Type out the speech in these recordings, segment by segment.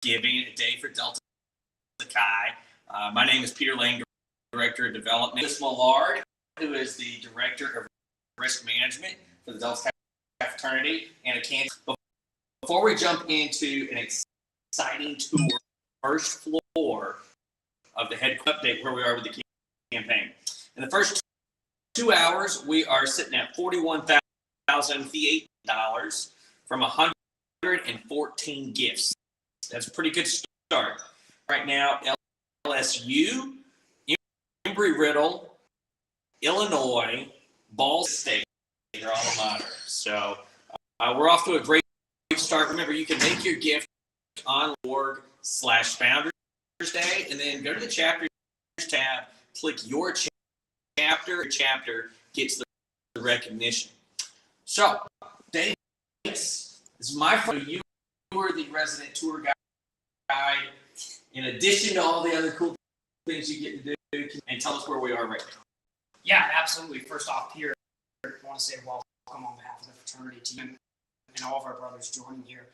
Thanksgiving, a day for Delta Chi. My name is Peter Lane, Director of Development. Chris Millard, who is the Director of Risk Management for the Delta Chi fraternity, and a candidate. Before we jump into an exciting tour, first floor of the head update where we are with the campaign. In the first 2 hours, we are sitting at $41,058 from 114 gifts. That's a pretty good start. Right now, LSU, Embry-Riddle, Illinois, Ball State, their alma mater. So we're off to a great start. Remember, you can make your gift on org/Founders Day, and then go to the Chapters tab, click your chapter. Your chapter gets the recognition. So, Dave, this is my friend. You are the resident tour guide. In addition to all the other cool things you get to do, and tell us where we are right now. Yeah, absolutely. First off, here, I want to say welcome on behalf of the fraternity team and all of our brothers joining here.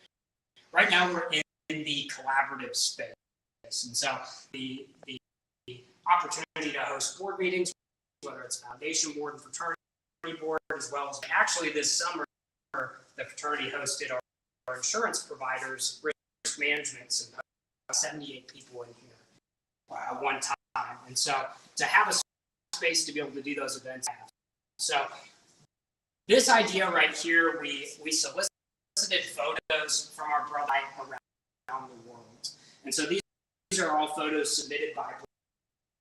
Right now, we're in the collaborative space. And so the opportunity to host board meetings, whether it's foundation board and fraternity board, as well as actually this summer, the fraternity hosted our insurance providers risk management symposium. 78 people in here at one time. And so to have a space to be able to do those events. So this idea right here, we solicited photos from our brothers around the world. And so these are all photos submitted by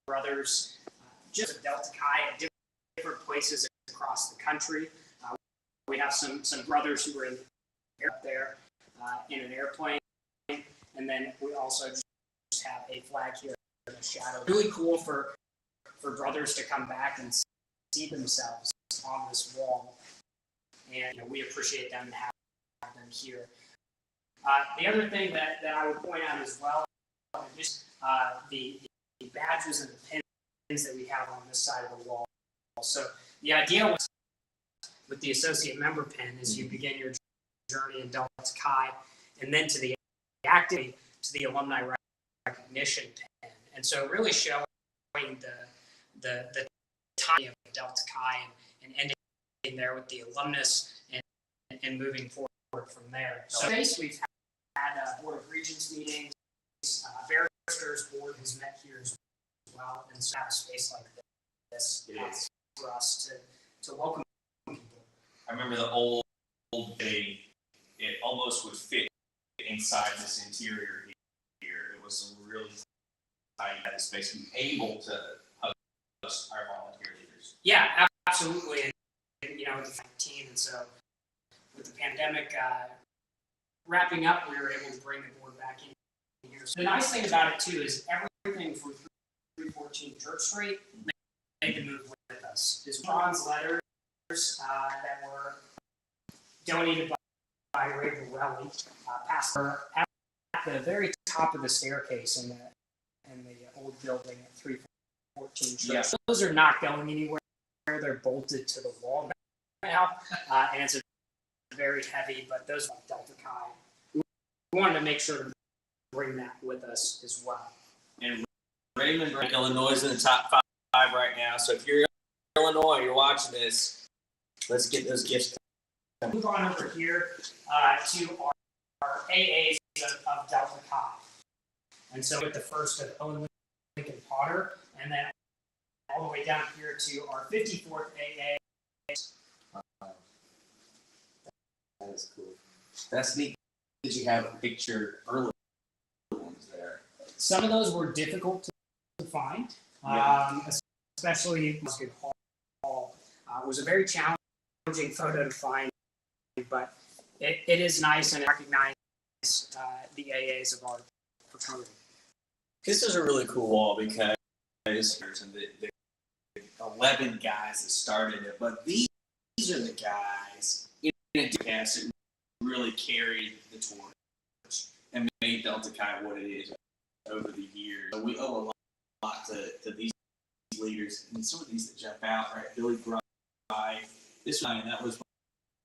brothers just at Delta Chi at different places across the country. We have some brothers who were in up there in an airplane. And then we also just have a flag here in the shadow. Really cool for brothers to come back and see themselves on this wall. And we appreciate them and have them here. The other thing that I would point out as well is the badges and the pins that we have on this side of the wall. So the idea was with the associate member pin is you begin your journey in Delta Chi, and then to the active to the alumni recognition pin, and so really showing the time of Delta Chi and ending there with the alumnus and moving forward from there. So we've had Board of Regents meetings, Barristers Board has met here as well, and so have a space like this for us to welcome people. I remember the old day, it almost would fit inside this interior here. It was really tight space to be able to host our volunteer leaders. Yeah, absolutely. And with the 19, and so with the pandemic wrapping up, we were able to bring the board back in here. So the nice thing about it too is everything from 314 Church Street made the move with us. There's bronze letters that were donated by Ray Borelli, pastor at the very top of the staircase in the old building at 314 Church. Yeah. Those are not going anywhere. They're bolted to the wall now, and it's a very heavy, but those are Delta Chi. We wanted to make sure to bring that with us as well. And Raymond, Illinois is in the top 5 right now, so if you're in Illinois, you're watching this, let's get those gifts. Move on over here to our AAs of Delta Chi. And so with the first of Owen Lincoln Potter, and then all the way down here to our 54th AA. That is cool. That's neat that you have a picture early ones there. Some of those were difficult to find, especially Musket Hall. It was a very challenging photo to find, but it is nice and recognize the AAs of our fraternity. This is a really cool wall because the 11 guys that started it, but these are the guys in a cast that really carried the torch and made Delta Chi what it is over the years. So we owe a lot to these leaders, and some of these that jump out, right? Billy Bry, this one, and that was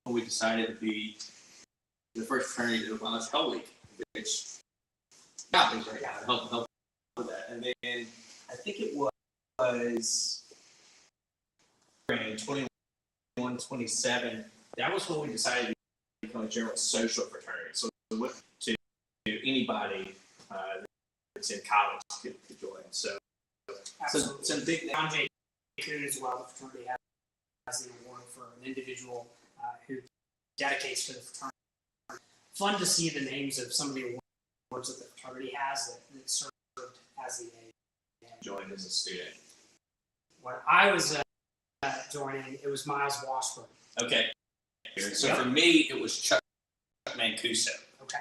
when we decided to be the first fraternity to abolish Hell Week, which Shopping's right now. Help with that. And then I think it was 21, 27. That was when we decided to become a general social fraternity. So we went to anybody that's in college could join. So some big names. IHQ as well, the fraternity has the award for an individual who dedicates to the fraternity. Fun to see the names of some of the awards that the fraternity has that served as the Joined as a student. When I was joining, it was Miles Washburn. Okay. So for me, it was Chuck Mancuso. Okay.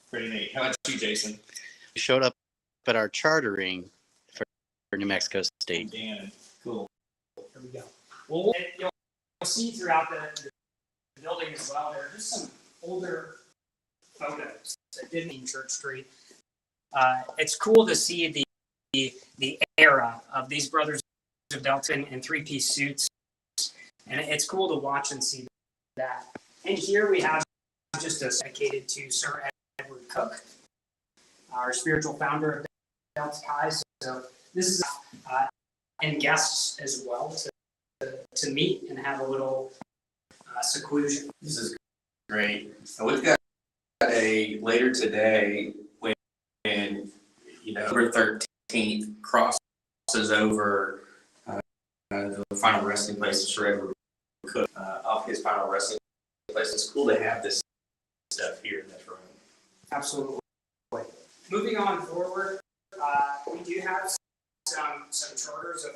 Pretty neat. How about you, Jason? We showed up at our chartering for New Mexico State. Dan. Cool. Here we go. Well, you'll see throughout the building as well, there are just some older photos that didn't in Church Street. It's cool to see the era of these brothers of Delta in three-piece suits, and it's cool to watch and see that. And here we have just a dedicated to Sir Edward Cook, our spiritual founder of Delta Chi. So this is and guests as well to meet and have a little seclusion. This is great. And we've got a later today when November 13th crosses over the final resting place of Sir Edward Cook off his final resting place. It's cool to have this stuff here in this room. Absolutely. Moving on forward, we do have some charters of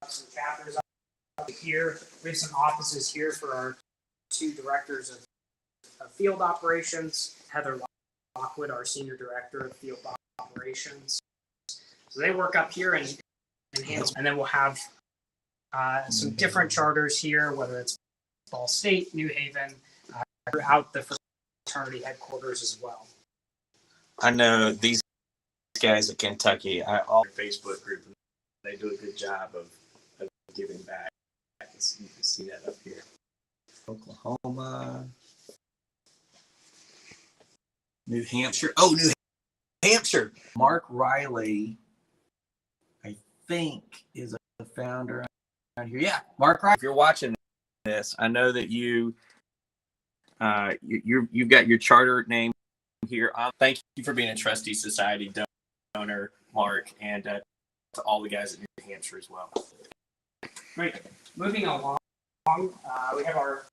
some chapters up here. We have some offices here for our two directors of field operations, Heather Lockwood, our senior director of field operations. So they work up here and handle, and then we'll have some different charters here, whether it's Ball State, New Haven, throughout the fraternity headquarters as well. I know these guys at Kentucky, all their Facebook group, they do a good job of giving back. You can see that up here. Oklahoma, New Hampshire. Oh, New Hampshire. Mark Riley, I think, is a founder around here. Yeah, Mark Riley. If you're watching this, I know that you've got your charter name here. Thank you for being a trustee society donor, Mark, and to all the guys at New Hampshire as well. Great. Moving along, we have our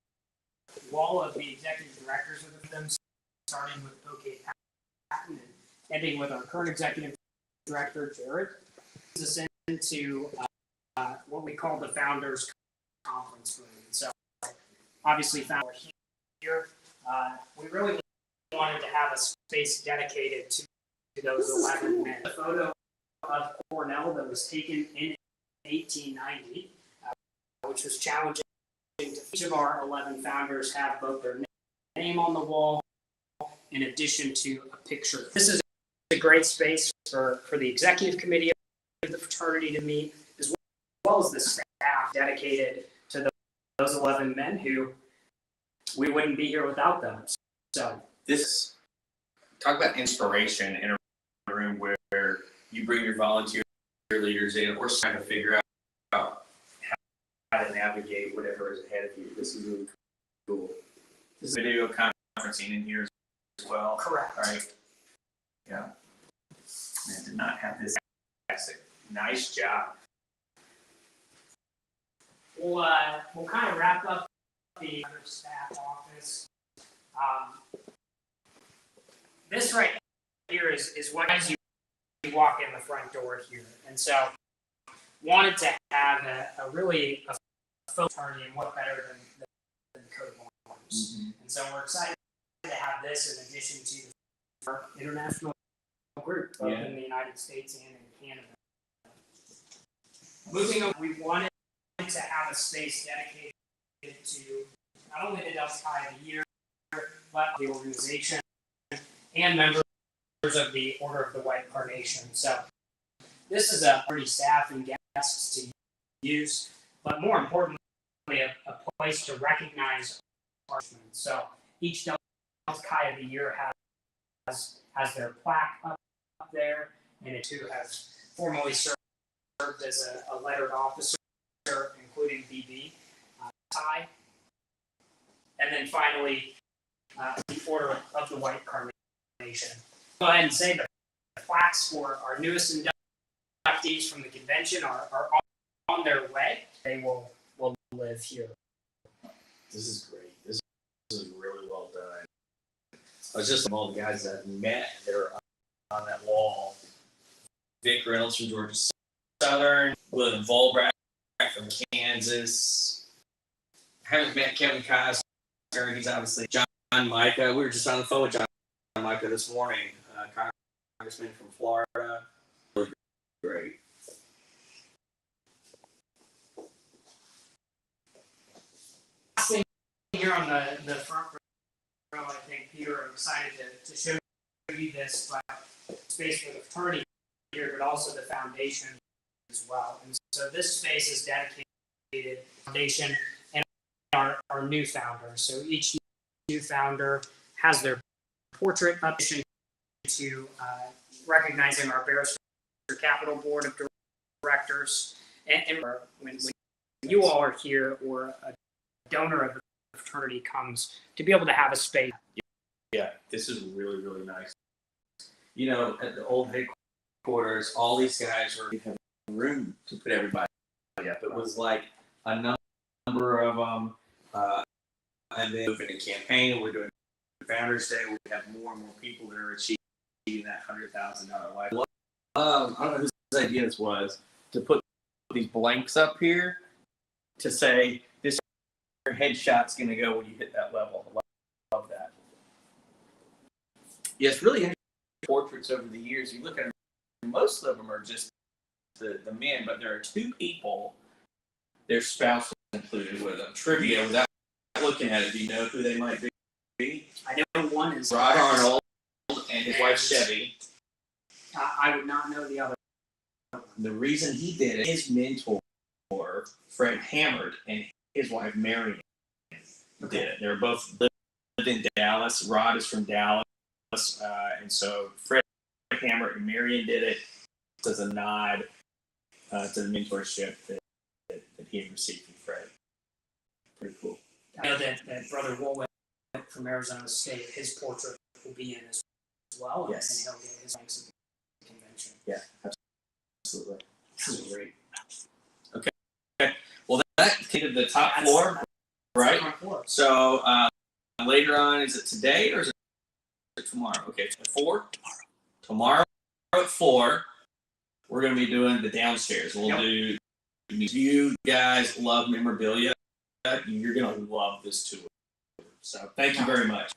wall of the executive directors of them, starting with OK Patton and ending with our current executive director, Jared. This is into what we call the Founders Conference Room. So, obviously, found here. We really wanted to have a space dedicated to those 11 men. A photo of Cornell that was taken in 1890, which was challenging. Each of our 11 founders have both their name on the wall in addition to a picture. This is a great space for the executive committee of the fraternity to meet, as well as the staff dedicated to those 11 men who we wouldn't be here without them. So This talk about inspiration in a room where you bring your volunteer leaders in, or trying to figure out how to navigate whatever is ahead of you. This is really cool. This is video conferencing in here as well. correct. Right. Yeah. Man, did not have this. Nice job. We'll kind of wrap up the other staff office. This right here is what as you walk in the front door here. And so wanted to have a really a fraternity, and what better than coat of arms. Mm-hmm. And so we're excited to have this in addition to our international group, both in the United States and in Canada. Moving on, we wanted to have a space dedicated to not only the Delta Chi of the Year, but the organization and members of the Order of the White Carnation. So this is a pretty staff and guests to use, but more importantly, a place to recognize our men. So each Delta Chi of the Year has has their plaque up there, and it too has formerly served as a lettered officer, including BB, tie. And then finally, the Order of the White Carnation. Go ahead and say the plaques for our newest inductees from the convention are on their way. They will live here. This is great. This is really well done. I was just all the guys that met there on that wall. Vic Reynolds from Georgia Southern, William Volbrack from Kansas. I haven't met Kevin Costner. He's obviously John Micah. We were just on the phone with John Micah this morning. Congressman from Florida. Really great. Last thing here on the front row, I think, Peter, I'm excited to show you this, but space for the fraternity here, but also the foundation as well. And so this space is dedicated to the foundation and our new founder. So each new founder has their portrait up to recognizing our Barrister Capital Board of Directors. And when you all are here or a donor of the fraternity comes, to be able to have a space. Yeah, this is really, really nice. You know, at the old headquarters, all these guys were having room to put everybody up. It was like a number of them. And then moving to campaign, we're doing Founders Day. We have more and more people that are achieving that $100,000 life. I don't know whose idea this was to put these blanks up here to say this headshot's going to go when you hit that level. I love that. Yeah, it's really interesting. Portraits over the years, you look at them, most of them are just the men, but there are two people, their spouse included with them. Trivia, without looking at it, do you know who they might be? I know one is Rod Arnold and his wife Chevy. I would not know the other. The reason he did it, his mentor, Fred Hammond, and his wife Marion did it. They're both lived in Dallas. Rod is from Dallas. And so Fred Hammer and Marion did it as a nod to the mentorship that he had received from Fred. Pretty cool. I know that Brother Woolwick from Arizona State, his portrait will be in as well. Yes. And he'll get his thanks at the convention. Yeah, absolutely. This is great. Okay. Well, that completed the top floor, right? Front floor. So later on, is it today or is it tomorrow? Okay, at 4? Tomorrow at 4, we're going to be doing the downstairs. We'll do, if you guys love memorabilia, you're going to love this tour. So thank you very much.